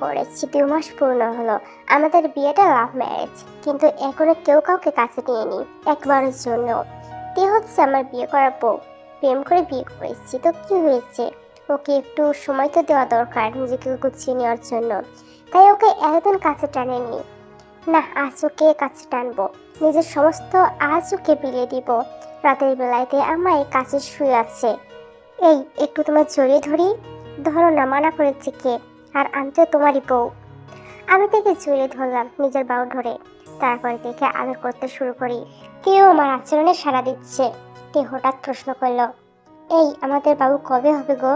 পড়েছি, 2 মাস পূর্ণ হলো। আমাদের বিয়েটা লাভ ম্যারেজ, কিন্তু এখনো কেউ কাউকে কাছে নিয়ে একবারের জন্য। তে হচ্ছে আমার বিয়ে করার বউ। প্রেম করে বিয়ে করেছি তো কি হয়েছে? ওকে একটু সময় তো দেওয়া দরকার নিজেকে গুছিয়ে নেওয়ার জন্য। তাই ওকে এতদিন কাছে টানেনি। না, আজ ওকে কাছে টানবো, নিজের সমস্ত আজ ওকে বিলিয়ে দিব। রাতের বেলাতে আমায় কাছে শুয়ে আছে। এই একটু তোমার জড়িয়ে ধরি। ধরো না, মানা করেছে কে? আর আমি তো তোমারই বউ। আমি তাকে জড়িয়ে ধরলাম নিজের বাহু ধরে। তারপরে দেখে আদর করতে শুরু করি। কেউ আমার আচরণে সাড়া দিচ্ছে। কে হঠাৎ প্রশ্ন করলো, এই আমাদের বাবু কবে হবে গো?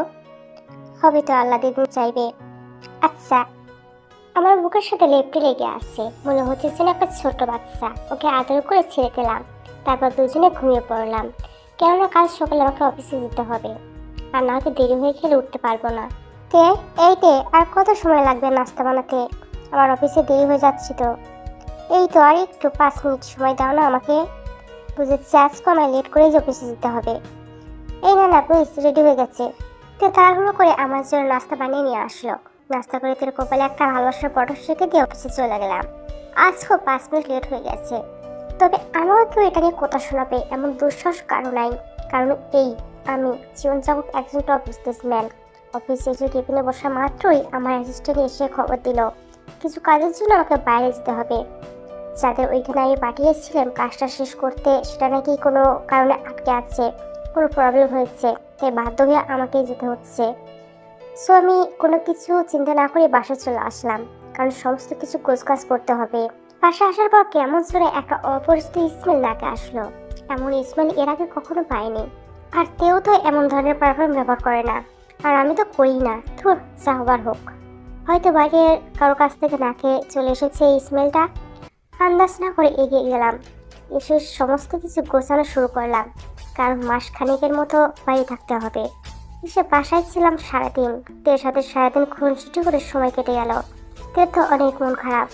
হবে তো, আল্লাহ দিন চাইবে। আচ্ছা। আমার বুকের সাথে লেপটে লেগে আছে, মনে হচ্ছে যেন একটা ছোট বাচ্চা। ওকে আদর করে ছেড়ে দিলাম। তারপর দুজনে ঘুমিয়ে পড়লাম, কেননা কাল সকালে আমাকে অফিসে যেতে হবে। আর না হয়তো দেরি হয়ে গেলে উঠতে পারবো না। তে এই তে, আর কত সময় লাগবে নাস্তা বানাতে? আমার অফিসে দেরি হয়ে যাচ্ছে তো। এই তো আর একটু 5 মিনিট সময় দাও না আমাকে। বুঝেছি, আজকে আমায় লেট করেই অফিসে যেতে হবে। এই না না, প্লিজ, রেডি হয়ে গেছে। তো তাড়াহুড়ো করে আমার জন্য নাস্তা বানিয়ে নিয়ে আসলো। নাস্তা করে তোর কপালে একটা ভালোবাসার ফটো শেখে দিয়ে অফিসে চলে গেলাম। আজকেও 5 মিনিট লেট হয়ে গেছে। তবে আমাকে কেউ এটা নিয়ে কথা শোনাবে এমন দুঃসাহস কারো নাই। কারণ এই আমি জীবনজগৎ একজন টপ বিজনেসম্যান। অফিসে এসে টিফিনে বসা মাত্রই আমার অ্যাসিস্ট্যান্ট এসে খবর দিল কিছু কাজের জন্য আমাকে বাইরে যেতে হবে। যাদের ওইখানে আমি পাঠিয়েছিলাম কাজটা শেষ করতে, সেটা নাকি কোনো কারণে আটকে আছে, কোনো প্রবলেম হয়েছে, তাই বাধ্য হয়ে আমাকেই যেতে হচ্ছে। সো আমি কোনো কিছু চিন্তা না করে বাসায় চলে আসলাম, কারণ সমস্ত কিছু গোছগাছ করতে হবে। বাসায় আসার পর কেমন জোরে একটা অপরিচিত স্মেল নাকে আসলো। এমন স্মেল এর আগে কখনো পাইনি। আর তেও তো এমন ধরনের পারফিউম ব্যবহার করে না, আর আমি তো করি না। ধুর, যা হবার হোক। হয়তো বাইরের কারোর কাছ থেকে নাকে চলে এসেছে এই স্মেলটা। আন্দাজ না করে এগিয়ে গেলাম, এসে সমস্ত কিছু গোছানো শুরু করলাম, কারণ মাস খানিকের মতো বাড়ি থাকতে হবে। এসে বাসায় ছিলাম সারাদিন। তের সাথে সারাদিন খুনসুটি করে সময় কেটে গেল। তের তো অনেক মন খারাপ।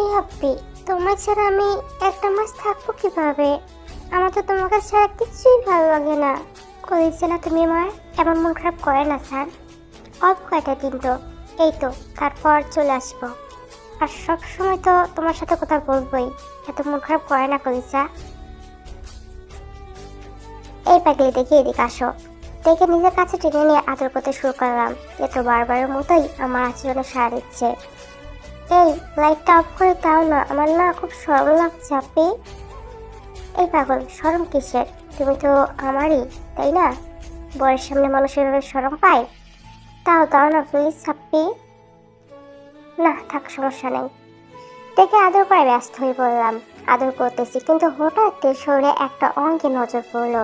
এ হাপ্পি, তোমার ছাড়া আমি একটা মাস থাকবো কিভাবে? আমার তো তোমাকে ছাড়া কিছুই ভালো লাগে না। করেছে না তুমি আমার? এমন মন খারাপ করে না স্যার। অল্প কয়টা দিন তো, এই তো, তারপর চলে আসবো। আর সব সময় তো তোমার সাথে কথা বলবোই। এত মন খারাপ করে না কলিসা। এই পাগলি, দেখি এদিকে আসো। দেখে নিজের কাছে টেনে নিয়ে আদর করতে শুরু করলাম। এ তো বারবারের মতোই আমার আচরণে সাড়া দিচ্ছে। এই লাইটটা অফ করে দাও না, আমার না খুব শরম লাগছে আপনি। এই পাগল, শরম কিসের? তুমি তো আমারই, তাই না? বরের সামনে মানুষ এভাবে শরম পায়? তাও দাও না প্লিজ আপনি। না থাক, সমস্যা নেই। দেখে আদর করে ব্যস্ত হয়ে পড়লাম। আদর করতেছি, কিন্তু হঠাৎ তের শরীরে একটা অঙ্গে নজর পড়লো।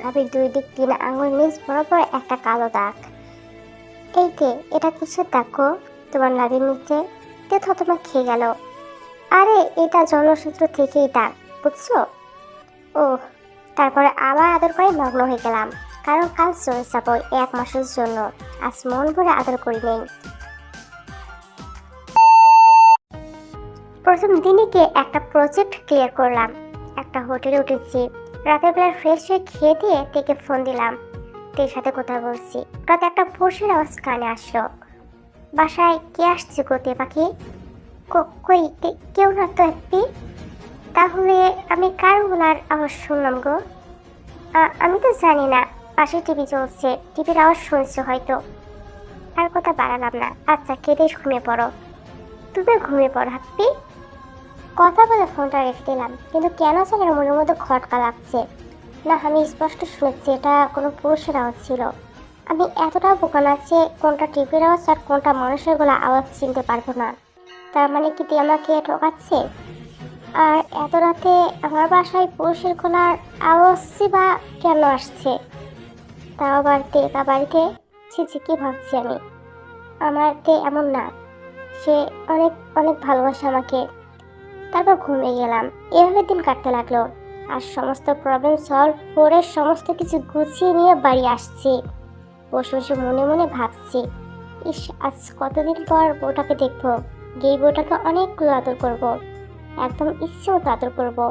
নাভির 2 দিক 3 আঙুল নিচ বরাবর একটা কালো দাগ। এই তে, এটা কিসের দাগ গো তোমার নাভির নিচে? তে থতমত খেয়ে গেল। আরে এটা জন্মসূত্র থেকেই দাগ, বুঝছো? ও। তারপরে আবার আদর করে মগ্ন হয়ে গেলাম, কারণ কাল চলে যাবো 1 মাসের জন্য। আজ মন ভরে আদর করি নেই। প্রথম দিনই গিয়ে একটা প্রজেক্ট ক্লিয়ার করলাম। একটা হোটেলে উঠেছি। রাতের বেলা ফ্রেশ হয়ে খেয়ে দিয়ে তেকে ফোন দিলাম। তের সাথে কথা বলছি, রাতে একটা পুরুষের আওয়াজ কানে আসলো। বাসায় কে আসছে গো তে পাখি? কই, কেউ না তো হ্যাপি। তাহলে আমি কার গলার আওয়াজ শুনলাম গো? আমি তো জানি না, পাশে টিভি চলছে, টিভির আওয়াজ শুনছো হয়তো। আর কথা বাড়ালাম না। আচ্ছা, কেঁদে ঘুমিয়ে পড়ো। তুমি ঘুমিয়ে পড়ো হ্যাপি। কথা বলে ফোনটা রেখে দিলাম, কিন্তু কেন জানি মনের মধ্যে খটকা লাগছে। না, আমি স্পষ্ট শুনেছি এটা কোনো পুরুষের আওয়াজ ছিল। আমি এতটা বোকা না যে কোনটা টিভির আওয়াজ আর কোনটা মানুষের গলা আওয়াজ চিনতে পারবো না। তার মানে কি দিয়ে আমাকে ঠকাচ্ছে? আর এত রাতে আমার বাসায় পুরুষের গলার আওয়াজই বা কেন আসছে? তাও আবার একা বাড়িতে। ছি, কি ভাবছি আমি? আমার এমন না, সে অনেক অনেক ভালোবাসে আমাকে। তারপর ঘুমিয়ে গেলাম। এভাবে দিন কাটতে লাগলো। আর সমস্ত প্রবলেম সলভ করে সমস্ত কিছু গুছিয়ে নিয়ে বাড়ি আসছি। বসে বসে মনে মনে ভাবছি, ইস, আজ কতদিন পর বউটাকে দেখবো। গিয়ে বউটাকে অনেকগুলো আদর করবো, একদম ইচ্ছে মতো আদর করবো।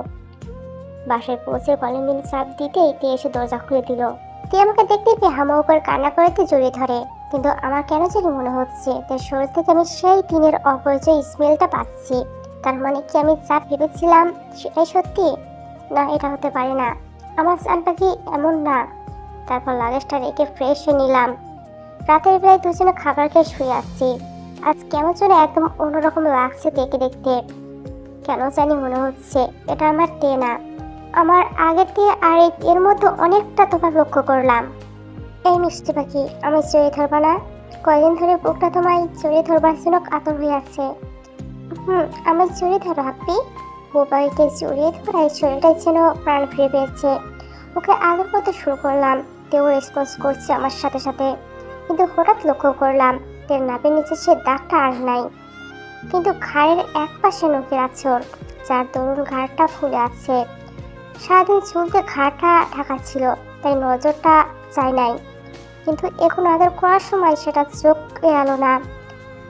বাসায় পৌঁছে কলিং বেল চাপ দিতেই তে এসে দরজা খুলে দিল। তে আমাকে দেখতে পেয়ে হামাও করে কান্না করতে জড়িয়ে ধরে। কিন্তু আমার কেন জানি মনে হচ্ছে তার শরীর থেকে আমি সেই দিনের অপরিচয় স্মেলটা পাচ্ছি। তার মানে কি আমি যা ভেবেছিলাম সেটাই সত্যি? না, এটা হতে পারে না। আমার চানটা কি এমন না? তারপর লাগেজটা রেখে ফ্রেশ হয়ে নিলাম। রাতের বেলায় দুজনে খাবার খেয়ে শুয়ে আসছি। আজ কেমন যেন একদম অন্যরকম লাগছে দেখে দেখতে। কেন জানি মনে হচ্ছে এটা আমার তে না, আমার আগের তে। আর এর মধ্যে অনেকটা তফাৎ লক্ষ্য করলাম। এই মিষ্টি পাখি, আমি জড়িয়ে ধরবা না? কয়দিন ধরে বুকটা তোমায় জড়িয়ে ধরবার জন্য কাতর হয়ে আছে। আমার জড়িয়ে ধরো হাপ্পি। বোবাইকে জড়িয়ে ধরায় শরীরটাই যেন প্রাণ ফিরে পেয়েছে। ওকে আদর করতে শুরু করলাম। তেও রেসপন্স করছে আমার সাথে সাথে। কিন্তু হঠাৎ লক্ষ্য করলাম তের নাভির নিচে সে দাগটা আর নাই, কিন্তু ঘাড়ের এক পাশে নখের আঁচড়, যার দরুন ঘাড়টা ফুলে আছে। সারাদিন চুলতে ঘাড়টা ঢাকা ছিল, তাই নজরটা যায় নাই। কিন্তু এখন আদর করার সময় সেটা চোখ এড়ালো না।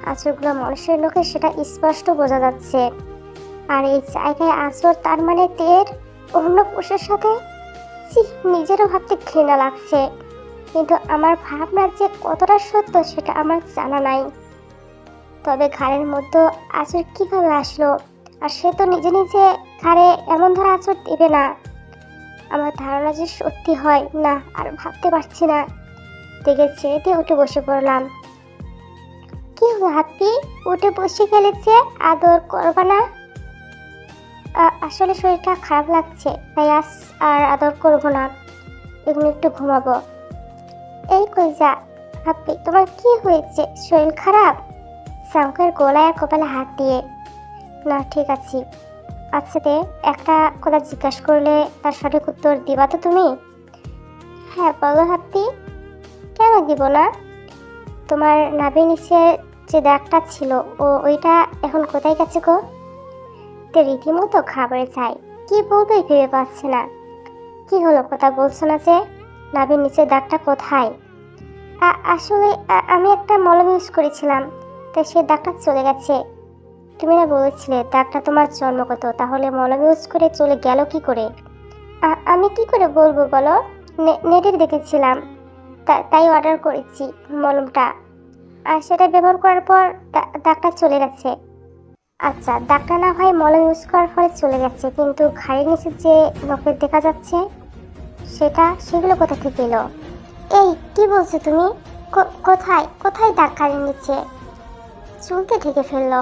আঁচড়গুলো মানুষের নখে, সেটা স্পষ্ট বোঝা যাচ্ছে। আর এই জায়গায় আঁচড়, তার মানে তের অন্য পুরুষের সাথে। নিজেরও ভাবতে ঘৃণা লাগছে, কিন্তু আমার ভাবনা যে কতটা সত্য সেটা আমার জানা নাই। তবে ঘাড়ের মধ্যে আঁচড় কিভাবে আসলো? আর সে তো নিজে নিজে ঘাড়ে এমন ধরে আঁচড় দেবে না। আমার ধারণা যে সত্যি হয় না, আর ভাবতে পারছি না। দেখে ছেড়ে উঠে বসে পড়লাম। কি হলো হাপ্পি, উঠে বসে গেলেছে? আদর করবা না? আসলে শরীরটা খারাপ লাগছে, তাই আজ আর আদর করবো না, এখন একটু ঘুমাবো। এই কই যা হাপ্পি, তোমার কি হয়েছে? শরীর খারাপ? সামকের গলায় আর কপালে হাত দিয়ে। না, ঠিক আছি। আচ্ছা তে, একটা কথা জিজ্ঞাসা করলে তার সঠিক উত্তর দিবা তো তুমি? হ্যাঁ বলো হাপ্পি। কেন দিব না? তোমার নাভির নিচে যে দাগটা ছিল, ওইটা এখন কোথায় গেছে গো? তে রীতিমতো খাবারে চাই, কি বলবে ভেবে পাচ্ছে না। কি হলো, কথা বলছো না যে? নাভির নিচে দাগটা কোথায়? আসলে আমি একটা মলম ইউজ করেছিলাম, তাই সেই দাগটা চলে গেছে। তুমি না বলেছিলে দাগটা তোমার জন্মগত, তাহলে মলম ইউজ করে চলে গেল কি করে? আমি কি করে বলবো বলো? নেটে দেখেছিলাম, তাই অর্ডার করেছি মলমটা। আর সেটা ব্যবহার করার পর দাগটা চলে গেছে। আচ্ছা, দাগটা না হয় মলম ইউজ করার ফলে চলে গেছে, কিন্তু ঘাড়ের নিচে যে নখের দেখা যাচ্ছে সেগুলো কোথা থেকে এলো? এই কি বলছো তুমি? কোথায় কোথায় দাগ ঘাড়ের নিচে? চুলকে ঢেকে ফেললো।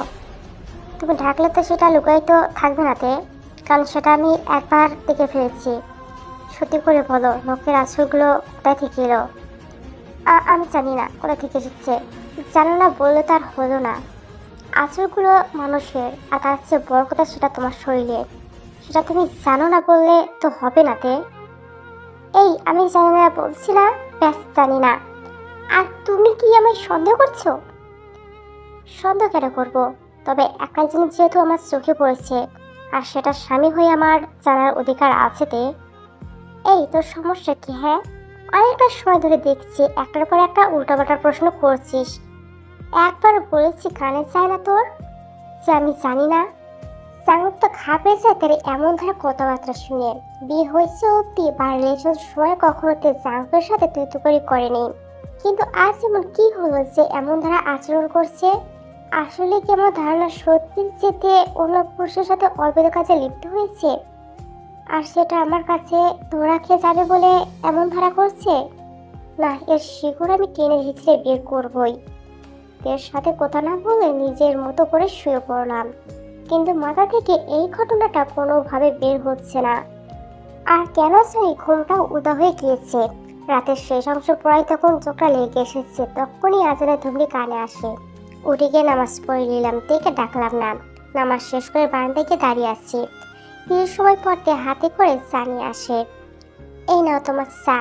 তুমি ঢাকলে তো সেটা লুকাই তো থাকবে নাতে, কারণ সেটা আমি একবার দেখে ফেলেছি। সত্যি করে বলো, নখের আঁচড়গুলো কোথায় থেকে এলো? আমি জানি না কোথা থেকে এসেছে। জানো না বললে তার হলো না। আঁচড়গুলো মানুষের, আর তার চেয়ে বড় কথা সেটা তোমার শরীরে। সেটা তুমি জানো না বললে তো হবে না তে। এই আমি জানি না বলছি না, ব্যাস জানি না। আর তুমি কি আমায় সন্দেহ করছো? সন্দেহ কেন করবো? তবে একটা জিনিস যেহেতু আমার চোখে পড়েছে, আর সেটা স্বামী হয়ে আমার জানার অধিকার আছে তে। এই তোর সমস্যা কি? হ্যাঁ, অনেকটা সময় ধরে দেখছি একটার পর একটা উল্টাপাল্টা প্রশ্ন করছিস। একবার বলেছি কানে চায় না তোর যে আমি জানি না? চাঙ্গুক তো ঘাবড়েছে তোর এমন ধরে কথাবার্তা শুনে। বিয়ে হয়েছে অব্দি বা রিলেশন সময় কখনো তে জাঙ্গুকের সাথে তুই করেনি, কিন্তু আজ এমন কি হলো যে এমন ধারা আচরণ করছে? আসলে কি আমার ধারণা সত্যি যেতে অন্য পুরুষের সাথে অবৈধ কাজে লিপ্ত হয়েছে, আর সেটা আমার কাছে ধরা খেয়ে যাবে বলে এমন ধারা করছে? না, এর শিকড় আমি টেনে হিচড়ে বের করবই। এর সাথে কথা না বলে নিজের মতো করে শুয়ে পড়লাম, কিন্তু মাথা থেকে এই ঘটনাটা কোনোভাবে বের হচ্ছে না। আর কেন সেই ঘুমটাও উদা হয়ে গিয়েছে। রাতের শেষ অংশ পড়াই তখন চোখটা লেগে এসেছে, তখনই আজানের ধুমড়ি কানে আসে। উঠে গিয়ে নামাজ পড়ে নিলাম, দেখে ডাকলাম না। নামাজ শেষ করে বারান্দায় গিয়ে দাঁড়িয়ে আছি। কিছু সময় পর হাতে করে চা নিয়ে আসে। এই নাও তোমার চা।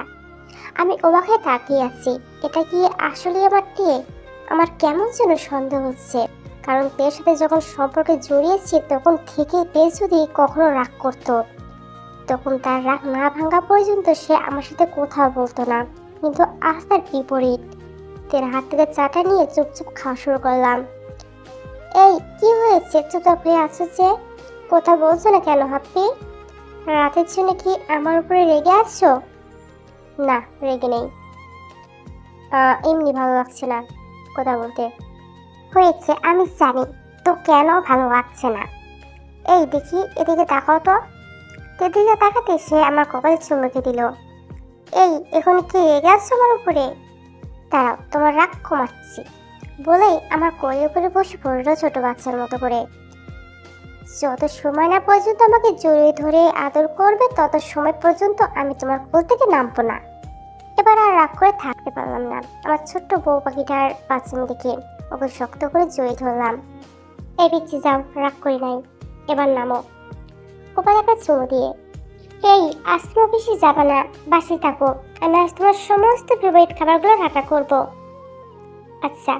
আমি অবাক হয়ে তাকিয়ে আছি। এটা কি আসলে আমার তে? আমার কেমন যেন সন্দেহ হচ্ছে, কারণ তের সাথে যখন সম্পর্কে জড়িয়েছি তখন থেকে তে যদি কখনো রাগ করতো, তখন তার রাগ না ভাঙা পর্যন্ত সে আমার সাথে কোথাও বলতো না। কিন্তু আজ তার বিপরীত। তের হাত থেকে চাটা নিয়ে চুপচাপ খাওয়া শুরু করলাম। এই কি হয়েছে, চুপচাপ হয়ে আছো যে? কথা বলছো না কেন হাপ্পি? রাতের জন্য কি আমার উপরে রেগে আছো? না, রেগে নেই। এমনি ভালো লাগছে না কথা বলতে। হয়েছে, আমি জানি তো কেন ভালো লাগছে না। এই দেখি, এদিকে তাকাও তো। এদিকে তাকাতে সে আমার কপালে চুমুকে দিল। এই, এখন কি রেগে আছো আমার উপরে? দাঁড়াও, তোমার রাগ কমাচ্ছি বলেই আমার কোলের উপরে বসে পড়লো ছোট বাচ্চার মতো করে। যত সময় না পর্যন্ত আমাকে জড়িয়ে ধরে আদর করবে তত সময় পর্যন্ত আমি তোমার কোল থেকে নামবো না। এবার আর রাগ করে থাকতে পারলাম না। আমার ছোট্ট বউ পাখিটার বাচ্চাম দেখে ওকে শক্ত করে জড়িয়ে ধরলাম। এই পিচ্ছি, যাও, রাগ করি নাই, এবার নামো। কপালে একটা চুমু দিয়ে, এই আজ তুমি অফিসে যাবে না, বাসে থাকো, আমি আজ তোমার সমস্ত ফেভারিট খাবারগুলো রান্না করবো। আচ্ছা।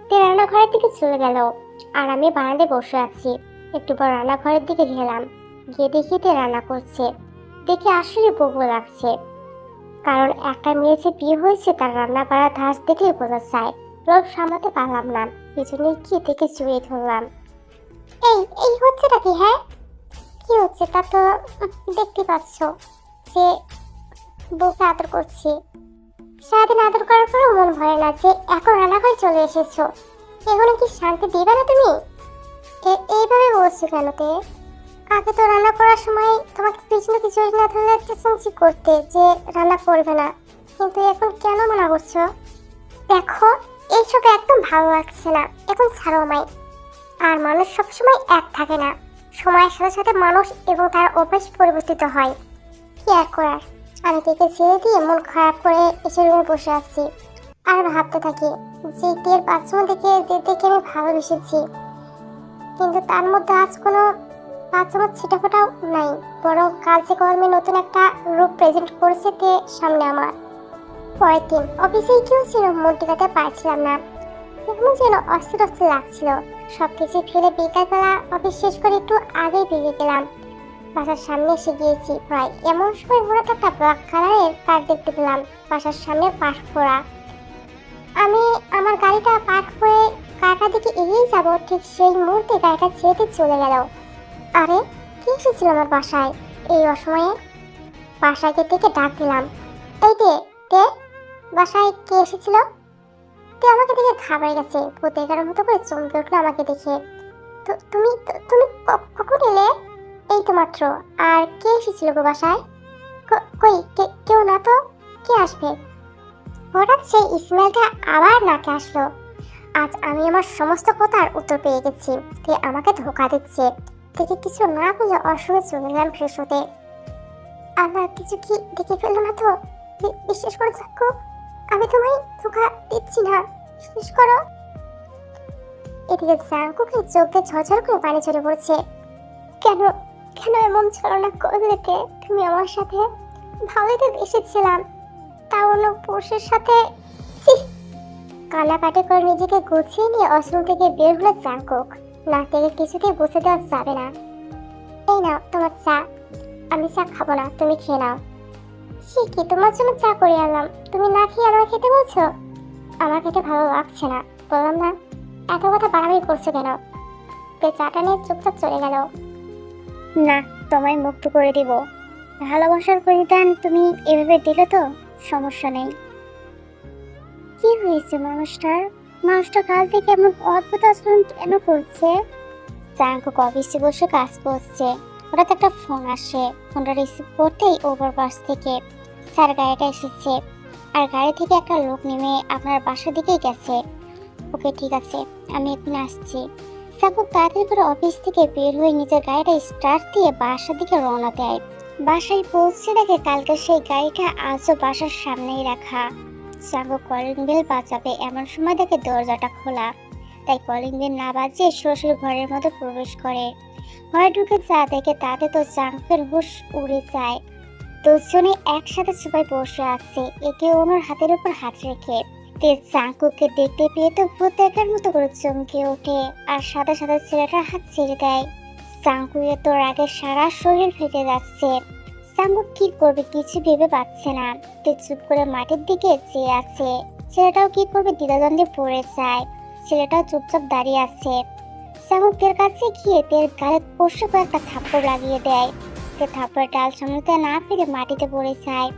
তে রান্নাঘরের দিকে চলে গেল আর আমি বারান্দায় বসে আছি। একটু পর রান্নাঘরের দিকে গেলাম, গিয়ে দেখি তে রান্না করছে। দেখে আসলে বউ লাগছে, কারণ একটা মেয়ে যে বিয়ে হয়েছে তার রান্না বাড়া ধাঁচ দেখলে বোঝা যায়। লোভ সামলাতে পারলাম না, পিছনে গিয়ে দেখে জড়িয়ে ধরলাম। এই এই হচ্ছেটা কি? হ্যাঁ, কি হচ্ছে তা তো দেখতে পাচ্ছ যে বউকে আদর করছি। সারাদিন আদর করার পরেও মন ভরে না যে এখন রান্নাঘরে চলে এসেছো। এখানে কি শান্তি দিবে না তুমি? এইভাবে বলছো কেন তে? আগে তো রান্না করার সময় তোমাকে পিছনে কিছু না ধরলে একটা সঞ্চি করতে যে রান্না করবে না, কিন্তু এখন কেন মানা করছো? দেখো, এইসব একদম ভালো লাগছে না, এখন ছাড়ো আমায়। আর মানুষ সবসময় এক থাকে না, সময়ের সাথে সাথে মানুষ এবং তার অভ্যাস পরিবর্তিত হয়। কি আর করার, আমি থেকে ছেড়ে দিয়ে মন খারাপ করে এসে রুমে বসে আছি আর ভাবতে থাকি যে তের বাচ্চা দেখে যে দেখে আমি ভালোবেসেছি, কিন্তু তার মধ্যে আজ কোনো বাচ্চা ছিটাফোটাও নাই, বরং কাজে কর্মে নতুন একটা রূপ প্রেজেন্ট করেছে তে সামনে আমার। পরের দিন অফিসে কেউ ছিল, মন টিকাতে পারছিলাম না, কেমন যেন অস্থির অস্থির লাগছিল। সবকিছু ফেলে বিকালবেলা অফিস শেষ করে একটু আগেই বেরিয়ে গেলাম। বাসার সামনে এসে গিয়েছি প্রায় এমন সময় হঠাৎ একটা ব্ল্যাক কালারের কার দেখতে পেলাম বাসার সামনে পার্ক করা। আমি আমার গাড়িটা পার্ক করে কারটা দিকে এগিয়ে যাব, ঠিক সেই মুহূর্তে গাড়িটা ছেড়ে চলে গেল। আরে, কে এসেছিল আমার বাসায় এই অসময়ে? বাসায় থেকে ডাক দিলাম, এই তে বাসায় কে এসেছিল? তে আমাকে দেখে ঘাবড়ে গেছে, ভূতের মতো করে চমকে উঠলো আমাকে দেখে। তুমি তুমি কখন এলে? এই তো মাত্র। আর কে এসেছিল গো বাসায়? কই, কেউ না তো, কে আসবে? হঠাৎ সেই ইসমাইলটা আবার নাকে আসলো। আজ আমি আমার সমস্ত কথার উত্তর পেয়ে গেছি। তে আমাকে ধোকা দিচ্ছে। থেকে কিছু না বলে অসময়ে চলে গেলাম ফ্রেশ হতে। আল্লাহ, কিছু কি দেখে ফেললো না তো? বিশ্বাস করে থাকো, আমি তোমায় ধোকা দিচ্ছি না, বিশ্বাস করো। এদিকে জাঙ্কুকে চোখ দিয়ে ঝরঝর করে পানি ঝরে পড়ছে। কেন কেন এমন ছলনা করলে তে? তুমি আমার সাথে ভালোই তো এসেছিলাম, তাও অন্য পুরুষের সাথে। কান্নাকাটি করে নিজেকে গুছিয়ে নিয়ে অশ্রম থেকে বের হলো জাঙ্কুক। না থেকে কিছুতেই বুঝতে দেওয়া যাবে না। এই নাও তোমার চা। আমি চা খাবো না, তুমি খেয়ে নাও। সে কি, তোমার জন্য চা করে আনলাম, তুমি না খেয়ে আমার খেতে বলছো? আমার খেতে ভালো লাগছে না, বললাম না। এত কথা বাড়াবাড়ি করছো কেন? তো চাটা নিয়ে চুপচাপ চলে গেল। না, তোমায় মুক্ত করে দিব। ভালোবাসার পরিধান তুমি এভাবে দিলে তো সমস্যা নেই। কি হয়েছে মানুষটা কাল থেকে এমন অদ্ভুত আচরণ কেন করছে? জাঙ্কুক অফিসে বসে কাজ করছে, হঠাৎ একটা ফোন আসে। ফোনটা রিসিভ করতেই ওভারপাস থেকে স্যার গাড়িটা এসেছে, আর গাড়ি থেকে একটা লোক নেমে আপনার বাসার দিকেই গেছে। ওকে, ঠিক আছে, আমি এখন আসছি। জাঙ্কুক তাড়াতাড়ি করে অফিস থেকে বের হয়ে নিজের গাড়িটা স্টার্ট দিয়ে বাসার দিকে রওনা দেয়। বাসায় পৌঁছে দেখে কালকে সেই গাড়িটা আজও বাসার সামনেই রাখা। জাঙ্কুক কলিং বেল বাজাবে এমন সময় দেখে দরজাটা খোলা, তাই কলিং বেল না বাজিয়ে সরাসরি ঘরের মধ্যে প্রবেশ করে। ঘরে ঢুকে যা দেখে তাতে তো জাঙ্কুকের হুঁশ উড়ে যায়। দুজনে একসাথে সবাই বসে আছে, একে অন্যের হাতের উপর হাত রেখে। জাঙ্কুককে দেখতে পেয়ে তো ভূত দেখার মতো করে চমকে ওঠে আর সাথে সাথে ছেলেটার হাত ছেড়ে দেয়। জাঙ্কুকের তো রাগে সারা শরীর ফেটে যাচ্ছে। জাঙ্কুক কি করবে কিছু ভেবে পাচ্ছে না। তে চুপ করে মাটির দিকে চেয়ে আছে। ছেলেটাও কি করবে দ্বিধাদ্বন্দ্বে পড়ে যায়। ছেলেটাও চুপচাপ দাঁড়িয়ে আছে। জাঙ্কুক তের কাছে গিয়ে তের গালে কষে কয়েকটা থাপ্পড় লাগিয়ে দেয়। তে থাপ্পড় ডাল সামলাতে না পেরে মাটিতে পড়ে যায়।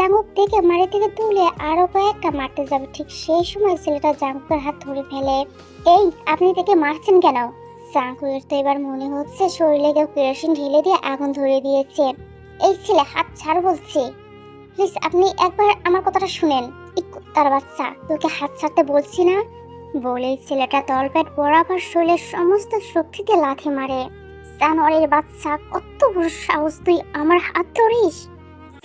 জাঙ্কুক থেকে মারি থেকে তুলে আরো কয়েকটা মারতে যাবে, ঠিক সেই সময় ছেলেটা জাঙ্কুকের হাত ধরে ফেলে। এই, আপনি তাকে মারছেন কেন? জাঙ্কুকের তো এবার মনে হচ্ছে শরীরে কেউ কেরোসিন ঢেলে দিয়ে আগুন ধরিয়ে দিয়েছে। এই ছেলে, হাত ছাড় বলছি। প্লিজ আপনি একবার আমার কথাটা শুনেন। এই কুত্তার বাচ্চা, তোকে হাত ছাড়তে বলছি না। বলেই ছেলেটা তলপেট বরাবর শরীরের সমস্ত শক্তিতে লাথি মারে। জানোয়ারের বাচ্চা, কত বড় সাহস তুই আমার হাত ধরিস!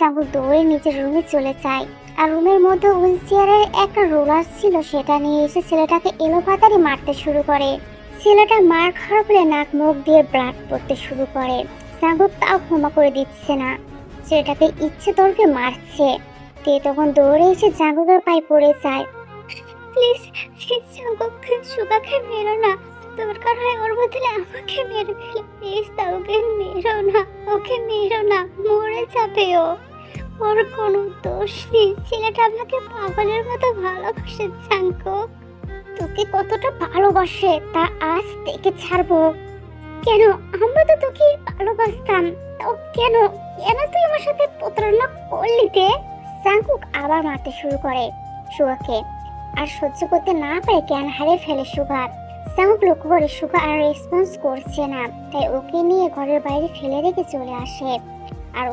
জাঙ্কুক দৌড়ে নিজের রুমে চলে যায়, আর রুমের মধ্যে হুইল চেয়ারের একটা রোলার ছিল, সেটা নিয়ে এসে ছেলেটাকে এলোপাতাড়ি মারতে শুরু করে। ছেলেটা মার খাওয়ার পরে নাক মুখ দিয়ে ব্লাড পড়তে শুরু করে। জাঙ্কুক তাও ক্ষমা করে দিচ্ছে না, ছেলেটাকে ইচ্ছে তোরকে মারছে। তে তখন দৌড়ে এসে জাঙ্কুকের পায়ে পড়ে যায়। প্লিজ জাঙ্কুক, সুগাকে মেরো না, দরকার হয় ওর বদলে আমাকে মেরে ফেলো। প্লিজ ওকে মেরো না, ওকে মেরো না, মরে যাবে ও। ওর কোনো দোষ নেই, ছেলেটা আমাকে পাগলের মতো ভালোবাসে। জাঙ্কুক তোকে কতটা ভালোবাসে তা আজ থেকে ছাড়বো। কেন? আমরা তো তোকে ভালোবাসতাম, তাও কেন কেন তুই আমার সাথে প্রতারণা করলি? জাঙ্কুক আবার মারতে শুরু করে সুগাকে, আর সহ্য করতে না পারে জ্ঞান হারিয়ে ফেলে সুগা। জাঙ্কুক লক্ষ্য করে সুগা আর রেসপন্স করছে না, তাই ওকে নিয়ে ঘরের বাইরে ফেলে রেখে চলে আসে। আর